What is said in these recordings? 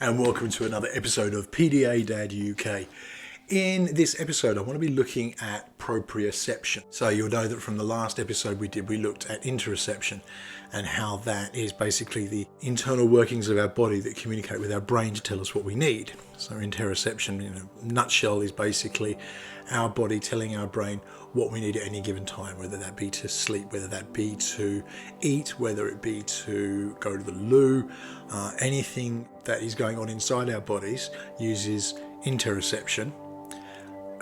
and welcome to another episode of PDA Dad UK. In this episode, I want to be looking at proprioception. So you'll know that from the last episode we looked at interoception and how that is basically the internal workings of our body that communicate with our brain to tell us what we need. So interoception, in a nutshell, is basically our body telling our brain what we need at any given time, whether that be to sleep, whether that be to eat, whether it be to go to the loo. Anything that is going on inside our bodies uses interoception.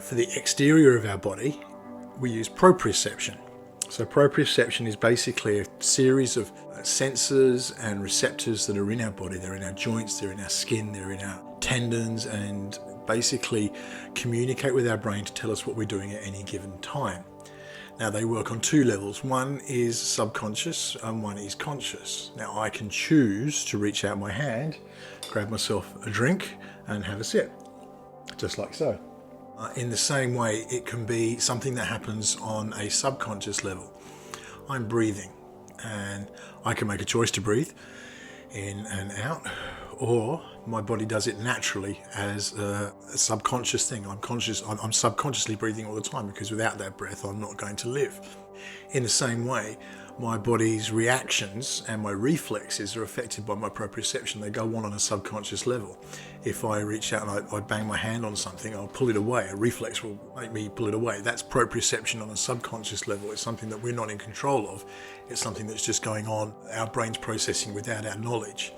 For the exterior of our body, we use proprioception. So proprioception is basically a series of sensors and receptors that are in our body. They're in our joints, they're in our skin, they're in our tendons, and basically communicate with our brain to tell us what we're doing at any given time. Now, they work on two levels. One is subconscious and one is conscious. Now, I can choose to reach out my hand, grab myself a drink and have a sip, just like so. In the same way, it can be something that happens on a subconscious level. I'm breathing and I can make a choice to breathe in and out, or my body does it naturally as a subconscious thing. I'm subconsciously breathing all the time because without that breath, I'm not going to live. In the same way, my body's reactions and my reflexes are affected by my proprioception. They go on a subconscious level. If I reach out and I bang my hand on something, I'll pull it away. A reflex will make me pull it away. That's proprioception on a subconscious level. It's something that we're not in control of. It's something that's just going on, our brain's processing without our knowledge.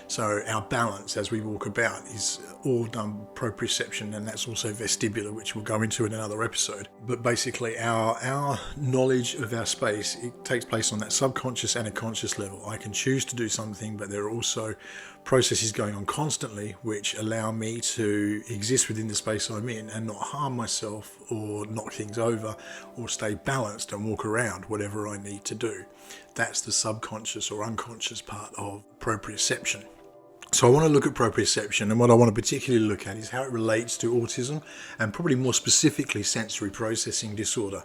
So our balance as we walk about is all done proprioception, and that's also vestibular, which we'll go into in another episode. But basically our knowledge of our space, it takes place on that subconscious and a conscious level. I can choose to do something, but there are also processes going on constantly which allow me to exist within the space I'm in and not harm myself or knock things over, or stay balanced and walk around whatever I need to do. That's the subconscious or unconscious part of proprioception. So I want to look at proprioception, and what I want to particularly look at is how it relates to autism, and probably more specifically sensory processing disorder.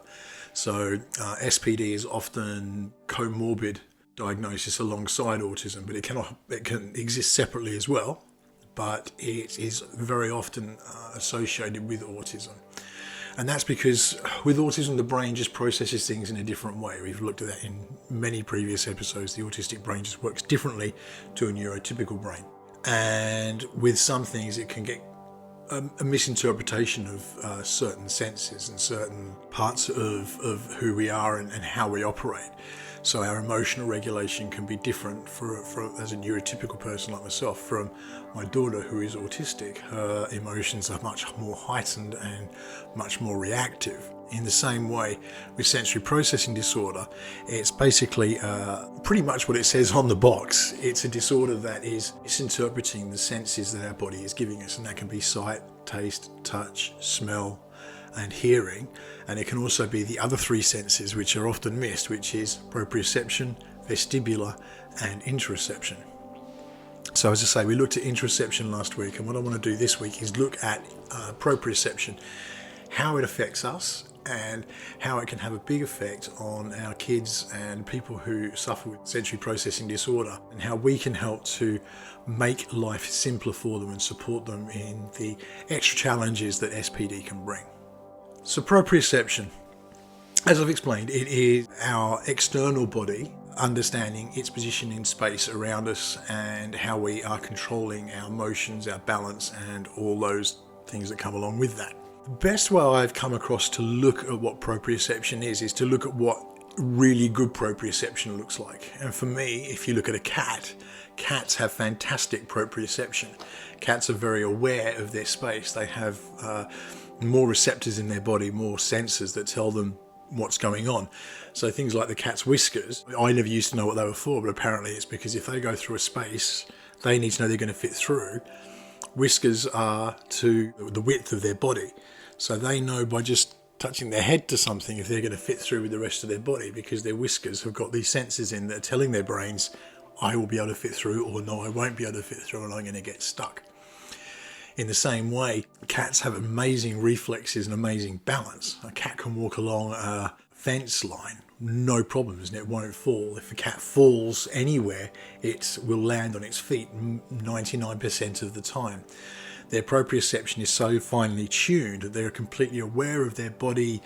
So SPD is often comorbid diagnosis alongside autism, but it can exist separately as well, but it is very often associated with autism. And that's because with autism, the brain just processes things in a different way. We've looked at that in many previous episodes. The autistic brain just works differently to a neurotypical brain. And with some things, it can get a misinterpretation of certain senses and certain parts of who we are and how we operate. So our emotional regulation can be different for as a neurotypical person like myself from my daughter who is autistic. Her emotions are much more heightened and much more reactive. In the same way, with sensory processing disorder, it's basically pretty much what it says on the box. It's a disorder that is misinterpreting the senses that our body is giving us, and that can be sight, taste, touch, smell, and hearing. And it can also be the other three senses which are often missed, which is proprioception, vestibular, and interoception. So as I say, we looked at interoception last week, and what I want to do this week is look at proprioception, how it affects us and how it can have a big effect on our kids and people who suffer with sensory processing disorder, and how we can help to make life simpler for them and support them in the extra challenges that SPD can bring. So proprioception, as I've explained, it is our external body understanding its position in space around us and how we are controlling our emotions, our balance, and all those things that come along with that. The best way I've come across to look at what proprioception is to look at what really good proprioception looks like. And for me, if you look at a cat, cats have fantastic proprioception. Cats are very aware of their space. They have more receptors in their body, more sensors that tell them what's going on. So things like the cat's whiskers, I never used to know what they were for, but apparently it's because if they go through a space, they need to know they're going to fit through. Whiskers are to the width of their body. So they know by just touching their head to something if they're going to fit through with the rest of their body, because their whiskers have got these sensors in that are telling their brains, I will be able to fit through, or no, I won't be able to fit through and I'm going to get stuck. In the same way, cats have amazing reflexes and amazing balance. A cat can walk along a fence line no problems and it won't fall. If a cat falls anywhere, it will land on its feet 99% of the time. Their proprioception is so finely tuned that they're completely aware of their body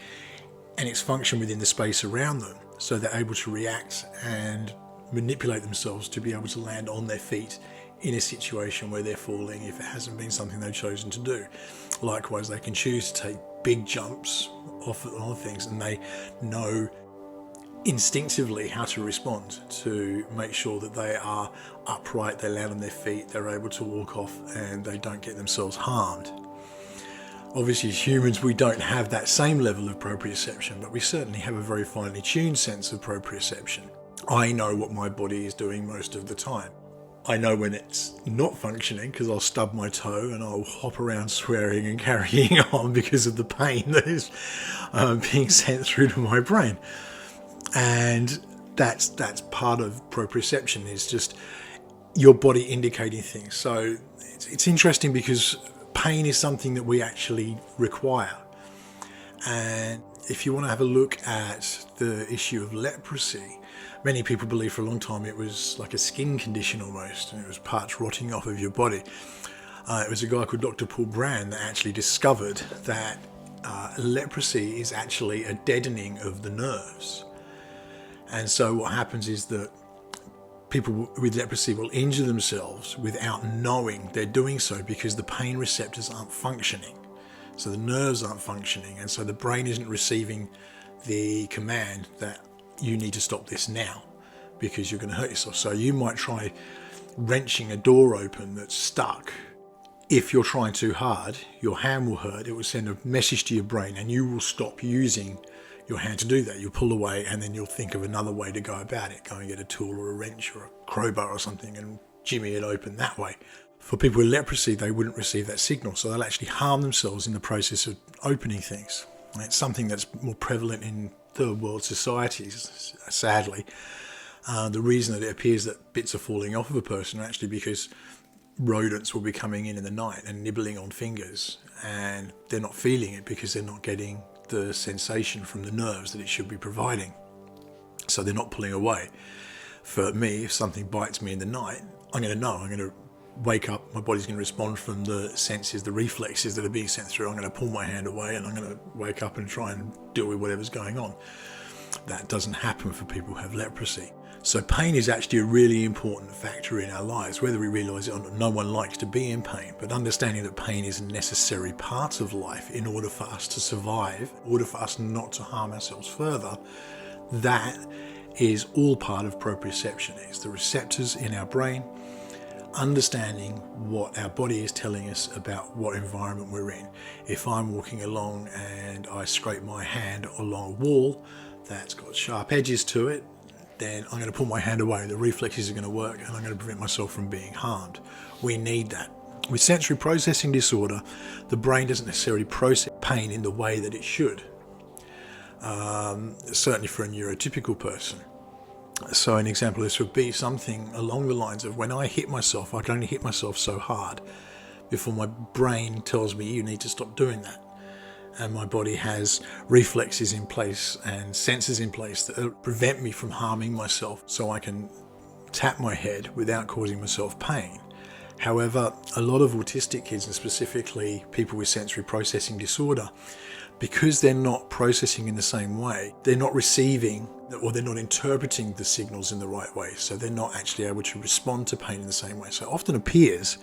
and its function within the space around them, so they're able to react and manipulate themselves to be able to land on their feet in a situation where they're falling if it hasn't been something they've chosen to do. Likewise, they can choose to take big jumps off on things, and they know instinctively how to respond to make sure that they are upright, they land on their feet, they're able to walk off, and they don't get themselves harmed. Obviously, as humans, we don't have that same level of proprioception, but we certainly have a very finely tuned sense of proprioception. I know what my body is doing most of the time. I know when it's not functioning because I'll stub my toe and I'll hop around swearing and carrying on because of the pain that is being sent through to my brain. And that's part of proprioception, is just your body indicating things. So it's interesting because pain is something that we actually require. And if you want to have a look at the issue of leprosy, many people believe for a long time it was like a skin condition almost, and it was parts rotting off of your body. It was a guy called Dr. Paul Brand that actually discovered that leprosy is actually a deadening of the nerves. And so what happens is that people with leprosy will injure themselves without knowing they're doing so, because the pain receptors aren't functioning. So the nerves aren't functioning, and so the brain isn't receiving the command that you need to stop this now because you're going to hurt yourself. So you might try wrenching a door open that's stuck. If you're trying too hard, your hand will hurt. It will send a message to your brain and you will stop using your hand to do that. You'll pull away and then you'll think of another way to go about it. Go and get a tool or a wrench or a crowbar or something and jimmy it open that way. For people with leprosy, they wouldn't receive that signal, so they'll actually harm themselves in the process of opening things. It's something that's more prevalent in third world societies, sadly. The reason that it appears that bits are falling off of a person are actually because rodents will be coming in the night and nibbling on fingers, and they're not feeling it because they're not getting the sensation from the nerves that it should be providing. So they're not pulling away. For me, if something bites me in the night, I'm going to know. I'm going to wake up, my body's going to respond from the senses, the reflexes that are being sent through. I'm going to pull my hand away and I'm going to wake up and try and deal with whatever's going on. That doesn't happen for people who have leprosy. So pain is actually a really important factor in our lives, whether we realise it or not. No one likes to be in pain, but understanding that pain is a necessary part of life in order for us to survive, in order for us not to harm ourselves further, that is all part of proprioception. It's the receptors in our brain, understanding what our body is telling us about what environment we're in. If I'm walking along and I scrape my hand along a wall that's got sharp edges to it, then I'm going to pull my hand away. The reflexes are going to work and I'm going to prevent myself from being harmed. We need that. With sensory processing disorder, the brain doesn't necessarily process pain in the way that it should. Certainly for a neurotypical person. So an example, this would be something along the lines of, when I hit myself, I can only hit myself so hard before my brain tells me you need to stop doing that. And my body has reflexes in place and sensors in place that prevent me from harming myself, so I can tap my head without causing myself pain. However, a lot of autistic kids, and specifically people with sensory processing disorder, because they're not processing in the same way, they're not receiving or they're not interpreting the signals in the right way. So they're not actually able to respond to pain in the same way. So it often appears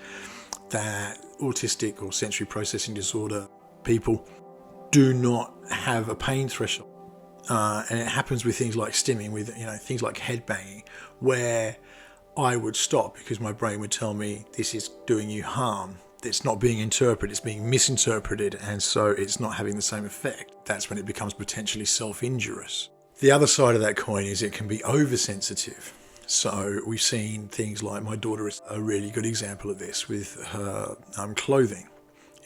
that autistic or sensory processing disorder people do not have a pain threshold. And it happens with things like stimming, with things like head banging, where I would stop because my brain would tell me this is doing you harm. It's not being interpreted, it's being misinterpreted, and so it's not having the same effect. That's when it becomes potentially self-injurious. The other side of that coin is it can be oversensitive. So we've seen things like, my daughter is a really good example of this with her clothing.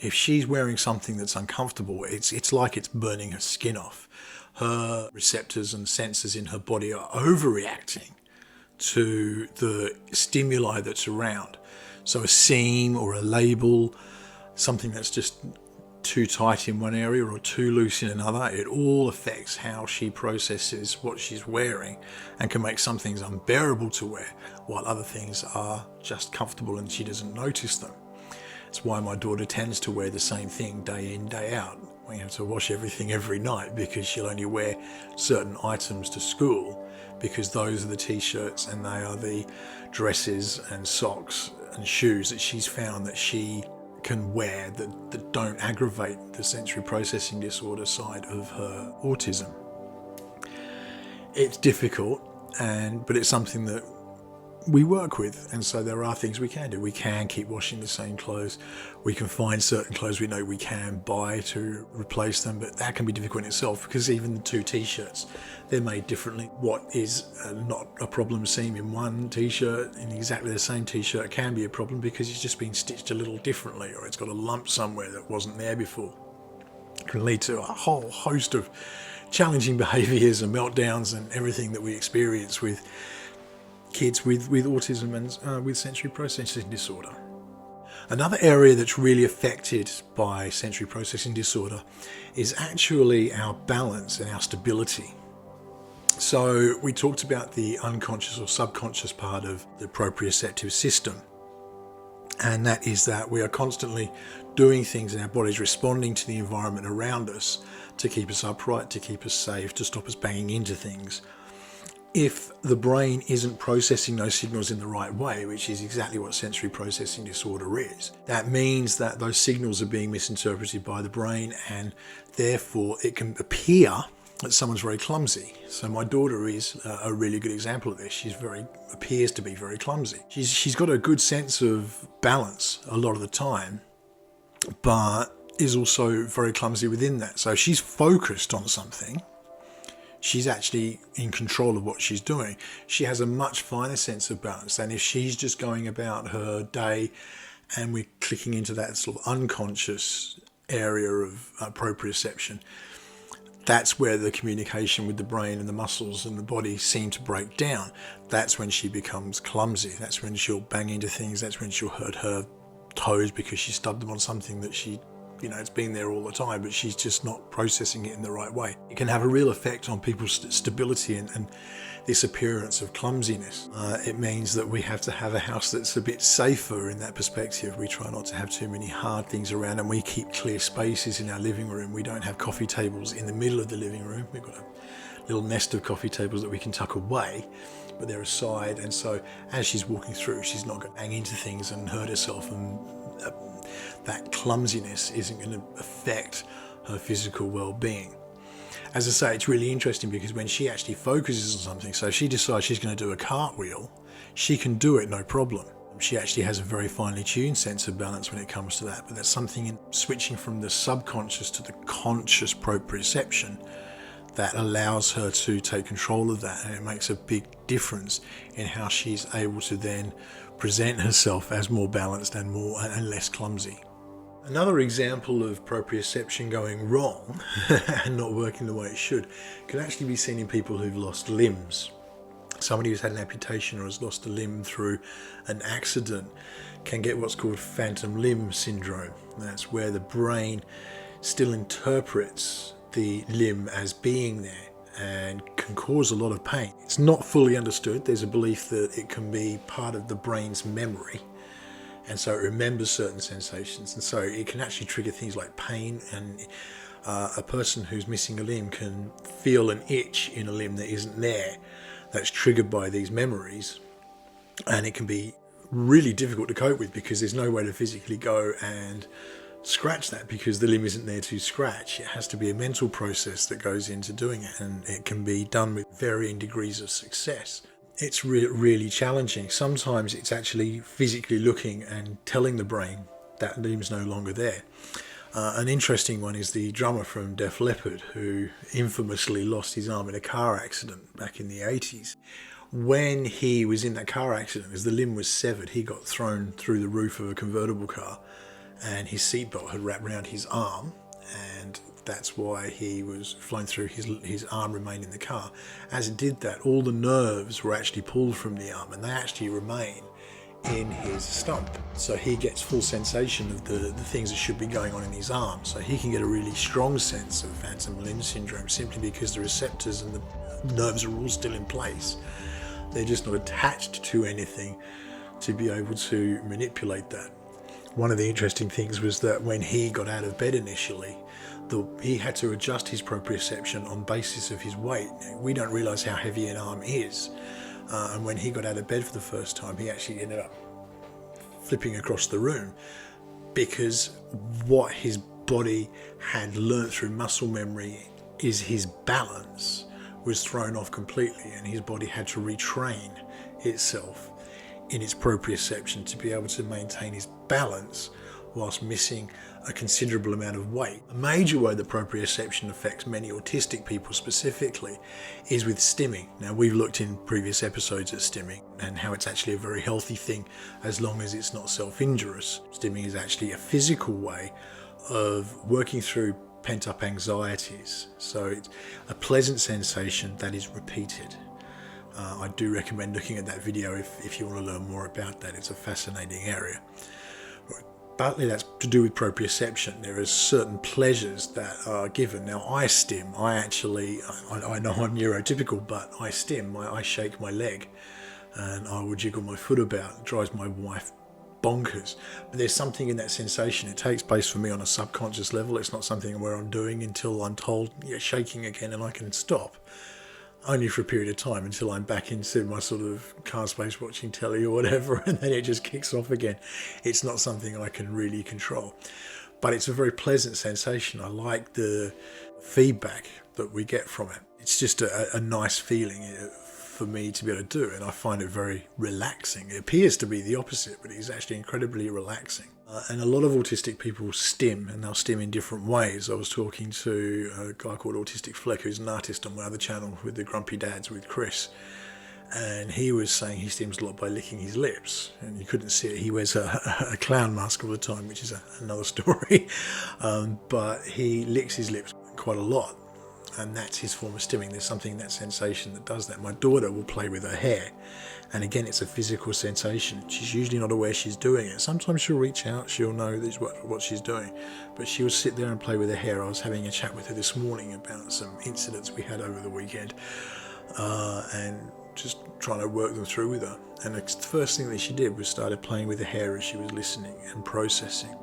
If she's wearing something that's uncomfortable, it's like it's burning her skin off. Her receptors and sensors in her body are overreacting to the stimuli that's around. So a seam or a label, something that's just too tight in one area or too loose in another. It all affects how she processes what she's wearing and can make some things unbearable to wear, while other things are just comfortable and she doesn't notice them. It's why my daughter tends to wear the same thing day in, day out. We have to wash everything every night because she'll only wear certain items to school, because those are the t-shirts and they are the dresses and socks and shoes that she's found that she can wear that don't aggravate the sensory processing disorder side of her autism. It's difficult, but it's something that we work with, and so there are things we can do. We can keep washing the same clothes. We can find certain clothes we know we can buy to replace them, but that can be difficult in itself, because even the two t-shirts, they're made differently. What is not a problem seam in one t-shirt in exactly the same t-shirt can be a problem because it's just been stitched a little differently, or it's got a lump somewhere that wasn't there before. It can lead to a whole host of challenging behaviours and meltdowns and everything that we experience with kids with autism and with sensory processing disorder. Another area that's really affected by sensory processing disorder is actually our balance and our stability. So we talked about the unconscious or subconscious part of the proprioceptive system, and that is that we are constantly doing things in our bodies, responding to the environment around us to keep us upright, to keep us safe, to stop us banging into things. If the brain isn't processing those signals in the right way, which is exactly what sensory processing disorder is, that means that those signals are being misinterpreted by the brain, and therefore it can appear that someone's very clumsy. So my daughter is a really good example of this. She appears to be very clumsy. She's got a good sense of balance a lot of the time, but is also very clumsy within that. So she's focused on something. She's actually in control of what she's doing. She has a much finer sense of balance than if she's just going about her day and we're clicking into that sort of unconscious area of proprioception. That's where the communication with the brain and the muscles and the body seem to break down. That's when she becomes clumsy. That's when she'll bang into things. That's when she'll hurt her toes because she stubbed them on something that it's been there all the time, but she's just not processing it in the right way. It can have a real effect on people's stability and this appearance of clumsiness. It means that we have to have a house that's a bit safer in that perspective. We try not to have too many hard things around, and we keep clear spaces in our living room. We don't have coffee tables in the middle of the living room. We've got a little nest of coffee tables that we can tuck away, but they're aside, and so as she's walking through, she's not going to bang into things and hurt herself, and that clumsiness isn't going to affect her physical well-being. As I say, it's really interesting because when she actually focuses on something, so she decides she's going to do a cartwheel, she can do it no problem. She actually has a very finely tuned sense of balance when it comes to that, but that's something in switching from the subconscious to the conscious proprioception that allows her to take control of that, and it makes a big difference in how she's able to then present herself as more balanced and less clumsy. Another example of proprioception going wrong and not working the way it should can actually be seen in people who've lost limbs. Somebody who's had an amputation or has lost a limb through an accident can get what's called phantom limb syndrome. That's where the brain still interprets the limb as being there and can cause a lot of pain. It's not fully understood. There's a belief that it can be part of the brain's memory, and so it remembers certain sensations, and so it can actually trigger things like pain, and a person who's missing a limb can feel an itch in a limb that isn't there, that's triggered by these memories, and it can be really difficult to cope with because there's no way to physically go and scratch that because the limb isn't there to scratch. It has to be a mental process that goes into doing it, and it can be done with varying degrees of success. It's really challenging. Sometimes it's actually physically looking and telling the brain that limb's no longer there. An interesting one is the drummer from Def Leppard, who infamously lost his arm in a car accident back in the 80s. When he was in that car accident, as the limb was severed, he got thrown through the roof of a convertible car, and his seatbelt had wrapped around his arm, and that's why he was flown through. His arm remained in the car. As it did that, all the nerves were actually pulled from the arm, and they actually remain in his stump. So he gets full sensation of the things that should be going on in his arm. So he can get a really strong sense of Phantom-Limb syndrome simply because the receptors and the nerves are all still in place. They're just not attached to anything to be able to manipulate that. One of the interesting things was that when he got out of bed initially, he had to adjust his proprioception on basis of his weight. We don't realise how heavy an arm is. And when he got out of bed for the first time, he actually ended up flipping across the room because what his body had learnt through muscle memory is his balance was thrown off completely, and his body had to retrain itself in its proprioception to be able to maintain his balance whilst missing a considerable amount of weight. A major way that proprioception affects many autistic people specifically is with stimming. Now, we've looked in previous episodes at stimming and how it's actually a very healthy thing as long as it's not self-injurious. Stimming is actually a physical way of working through pent-up anxieties. So it's a pleasant sensation that is repeated. I do recommend looking at that video if you want to learn more about that. It's a fascinating area. Partly that's to do with proprioception. There are certain pleasures that are given. Now, I stim. I know I'm neurotypical, but I stim. I shake my leg and I will jiggle my foot about. It drives my wife bonkers. But there's something in that sensation. It takes place for me on a subconscious level. It's not something where I'm doing until I'm told, yeah, shaking again, and I can stop. Only for a period of time until I'm back into my sort of car space watching telly or whatever, and then it just kicks off again. It's not something I can really control, but it's a very pleasant sensation. I like the feedback that we get from it. It's just a nice feeling for me to be able to do, and I find it very relaxing. It appears to be the opposite, but it's actually incredibly relaxing. And a lot of autistic people stim, and they'll stim in different ways. I was talking to a guy called Autistic Fleck, who's an artist on my other channel with the Grumpy Dads with Chris, and he was saying he stims a lot by licking his lips, and you couldn't see it. He wears a clown mask all the time, which is another story, but he licks his lips quite a lot, and that's his form of stimming. There's something in that sensation that does that. My daughter will play with her hair, and again, it's a physical sensation. She's usually not aware she's doing it. Sometimes she'll reach out, she'll know this what she's doing, but she'll sit there and play with her hair. I was having a chat with her this morning about some incidents we had over the weekend, and just trying to work them through with her. And the first thing that she did was started playing with her hair as she was listening and processing.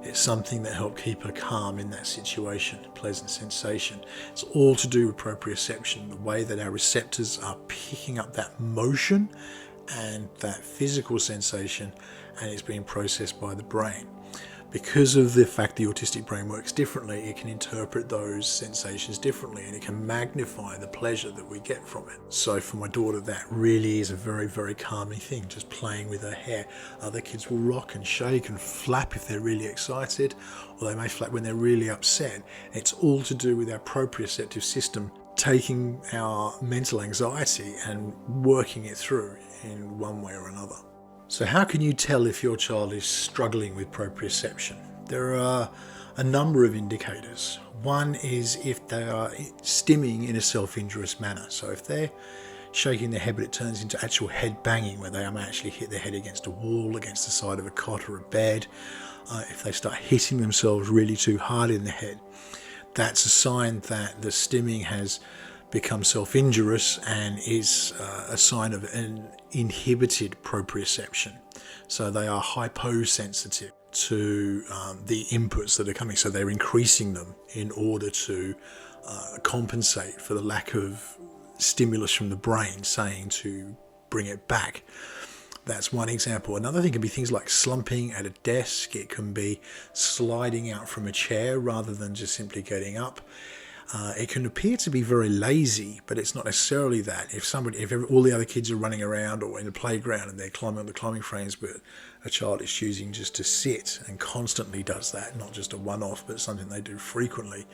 It's something that helped keep her calm in that situation, a pleasant sensation. It's all to do with proprioception, the way that our receptors are picking up that motion and that physical sensation, and it's being processed by the brain. Because of the fact the autistic brain works differently, it can interpret those sensations differently, and it can magnify the pleasure that we get from it. So for my daughter, that really is a very, very calming thing, just playing with her hair. Other kids will rock and shake and flap if they're really excited, or they may flap when they're really upset. It's all to do with our proprioceptive system taking our mental anxiety and working it through in one way or another. So how can you tell if your child is struggling with proprioception? There are a number of indicators. One is if they are stimming in a self-injurious manner. So if they're shaking their head but it turns into actual head banging, where they may actually hit their head against a wall, against the side of a cot or a bed, if they start hitting themselves really too hard in the head, that's a sign that the stimming has become self-injurious and is a sign of an inhibited proprioception. So they are hyposensitive to the inputs that are coming, so they're increasing them in order to compensate for the lack of stimulus from the brain saying to bring it back. That's one example. Another thing can be things like slumping at a desk. It can be sliding out from a chair rather than just simply getting up. It can appear to be very lazy, but it's not necessarily that. If all the other kids are running around or in the playground and they're climbing on the climbing frames, but a child is choosing just to sit and constantly does that, not just a one-off, but something they do frequently,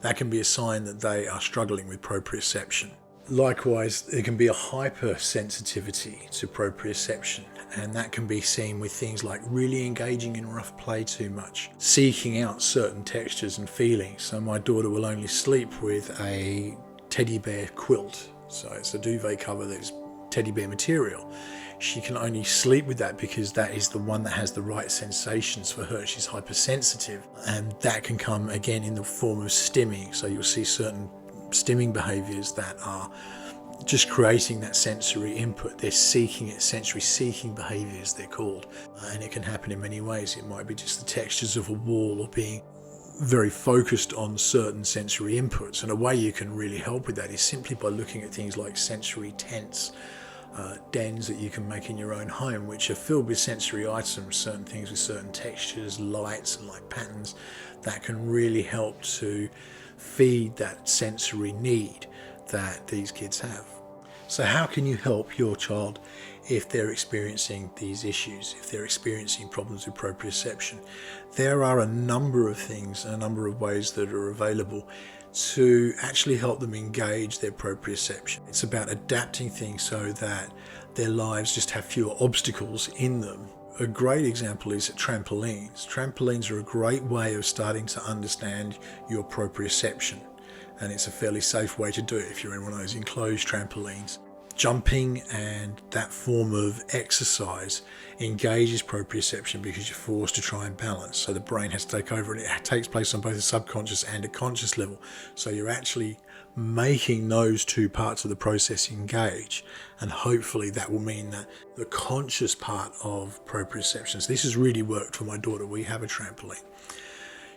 that can be a sign that they are struggling with proprioception. Likewise, there can be a hypersensitivity to proprioception, and that can be seen with things like really engaging in rough play too much, seeking out certain textures and feelings. So my daughter will only sleep with a teddy bear quilt. So it's a duvet cover that's teddy bear material. she can only sleep with that because that is the one that has the right sensations for her. She's hypersensitive, and that can come again in the form of stimming. So you'll see certain stimming behaviors that are just creating that sensory input. They're seeking it, sensory seeking behaviors they're called, and it can happen in many ways. It might be just the textures of a wall, or being very focused on certain sensory inputs. And a way you can really help with that is simply by looking at things like sensory tents, dens that you can make in your own home, which are filled with sensory items, certain things with certain textures, lights and light patterns, that can really help to feed that sensory need that these kids have. So how can you help your child if they're experiencing these issues, if they're experiencing problems with proprioception? There are a number of things, a number of ways that are available to actually help them engage their proprioception. It's about adapting things so that their lives just have fewer obstacles in them. A great example is trampolines. Trampolines are a great way of starting to understand your proprioception, and it's a fairly safe way to do it if you're in one of those enclosed trampolines. Jumping and that form of exercise engages proprioception because you're forced to try and balance. So the brain has to take over, and it takes place on both a subconscious and a conscious level. So you're actually making those two parts of the process engage, and hopefully that will mean that the conscious part of proprioception. So this has really worked for my daughter. We have a trampoline.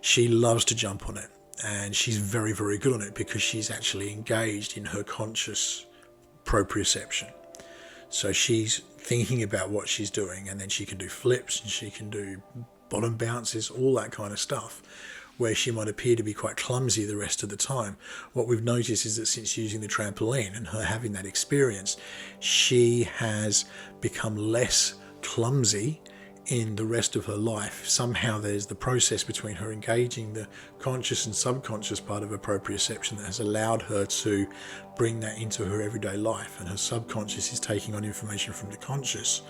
She loves to jump on it, and she's very, very good on it because she's actually engaged in her conscious proprioception. So she's thinking about what she's doing, and then she can do flips and she can do bottom bounces, all that kind of stuff, where she might appear to be quite clumsy the rest of the time. What we've noticed is that since using the trampoline and her having that experience, she has become less clumsy in the rest of her life. Somehow there's the process between her engaging the conscious and subconscious part of her proprioception that has allowed her to bring that into her everyday life, and her subconscious is taking on information from the conscious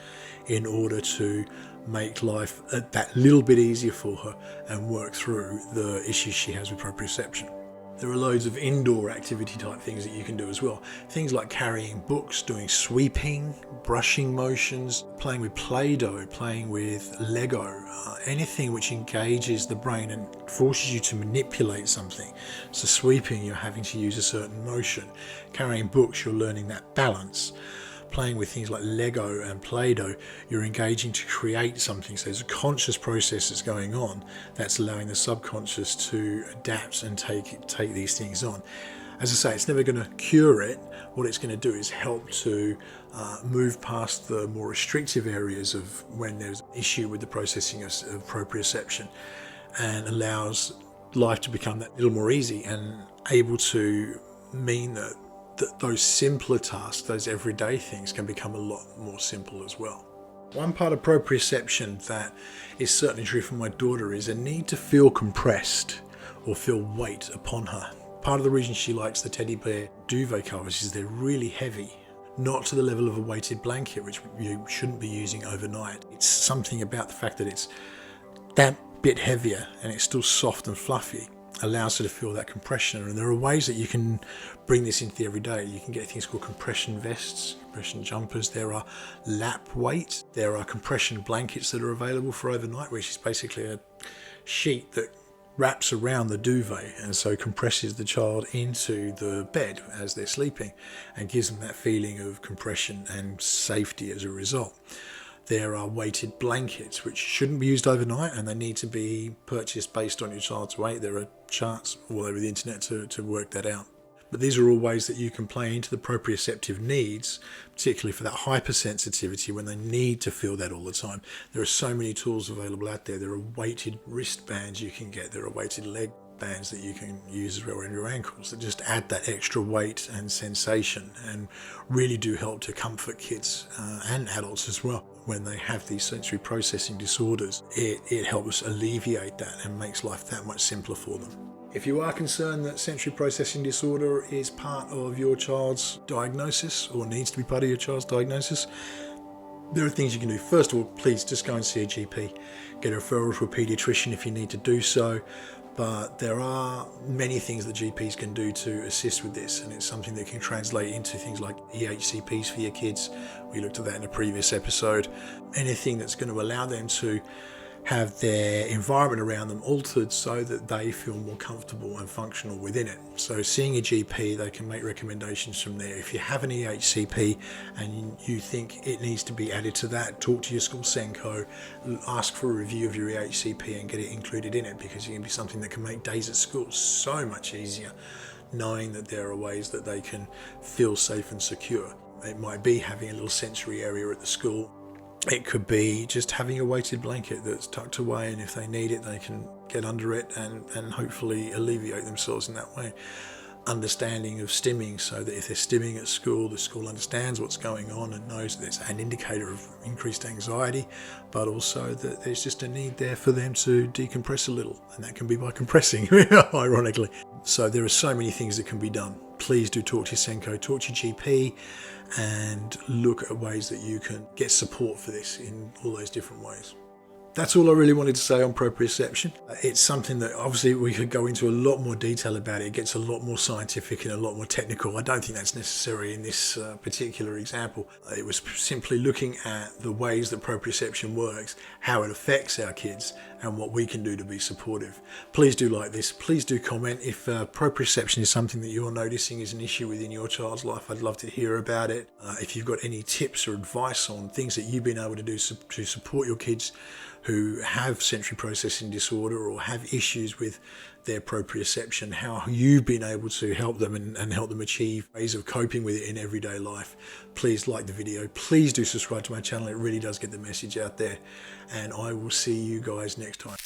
in order to make life that little bit easier for her and work through the issues she has with proprioception. There are loads of indoor activity type things that you can do as well. Things like carrying books, doing sweeping, brushing motions, playing with Play-Doh, playing with Lego, anything which engages the brain and forces you to manipulate something. So sweeping, you're having to use a certain motion. Carrying books, you're learning that balance. Playing with things like Lego and Play-Doh, you're engaging to create something. So there's a conscious process that's going on that's allowing the subconscious to adapt and take these things on. As I say, it's never going to cure it. What it's going to do is help to move past the more restrictive areas of when there's an issue with the processing of proprioception, and allows life to become that little more easy and able to mean that those simpler tasks, those everyday things, can become a lot more simple as well. One part of proprioception that is certainly true for my daughter is a need to feel compressed or feel weight upon her. Part of the reason she likes the teddy bear duvet covers is they're really heavy, not to the level of a weighted blanket, which you shouldn't be using overnight. It's something about the fact that it's that bit heavier and it's still soft and fluffy, allows her to feel that compression. And there are ways that you can bring this into the everyday. You can get things called compression vests, compression jumpers. There are lap weights. There are compression blankets that are available for overnight, which is basically a sheet that wraps around the duvet and so compresses the child into the bed as they're sleeping and gives them that feeling of compression and safety as a result. There are weighted blankets which shouldn't be used overnight, and they need to be purchased based on your child's weight. There are charts all over the internet to work that out. But these are all ways that you can play into the proprioceptive needs, particularly for that hypersensitivity when they need to feel that all the time. There are so many tools available out there. There are weighted wristbands you can get. There are weighted leg bands that you can use as well around your ankles that just add that extra weight and sensation and really do help to comfort kids and adults as well. When they have these sensory processing disorders, it helps alleviate that and makes life that much simpler for them. If you are concerned that sensory processing disorder is part of your child's diagnosis or needs to be part of your child's diagnosis, there are things you can do. First of all, please just go and see a GP. Get a referral to a paediatrician if you need to do so. But there are many things that GPs can do to assist with this, and it's something that can translate into things like EHCPs for your kids. We looked at that in a previous episode. Anything that's going to allow them to have their environment around them altered so that they feel more comfortable and functional within it. So seeing a GP, they can make recommendations from there. If you have an EHCP and you think it needs to be added to that, talk to your school Senko, ask for a review of your EHCP and get it included in it, because it can be something that can make days at school so much easier, knowing that there are ways that they can feel safe and secure. It might be having a little sensory area at the school. It could be just having a weighted blanket that's tucked away, and if they need it, they can get under it and hopefully alleviate themselves in that way. Understanding of stimming, so that if they're stimming at school, the school understands what's going on and knows that it's an indicator of increased anxiety, but also that there's just a need there for them to decompress a little, and that can be by compressing, ironically. So there are so many things that can be done. Please do talk to your Senko, talk to your GP, and look at ways that you can get support for this in all those different ways. That's all I really wanted to say on proprioception. It's something that obviously we could go into a lot more detail about. It gets a lot more scientific and a lot more technical. I don't think that's necessary in this particular example. It was simply looking at the ways that proprioception works, how it affects our kids, and what we can do to be supportive. Please do like this. Please do comment. If proprioception is something that you're noticing is an issue within your child's life, I'd love to hear about it. If you've got any tips or advice on things that you've been able to do to support your kids who have sensory processing disorder or have issues with their proprioception, how you've been able to help them and help them achieve ways of coping with it in everyday life, please like the video. Please do subscribe to my channel. It really does get the message out there. And I will see you guys next time.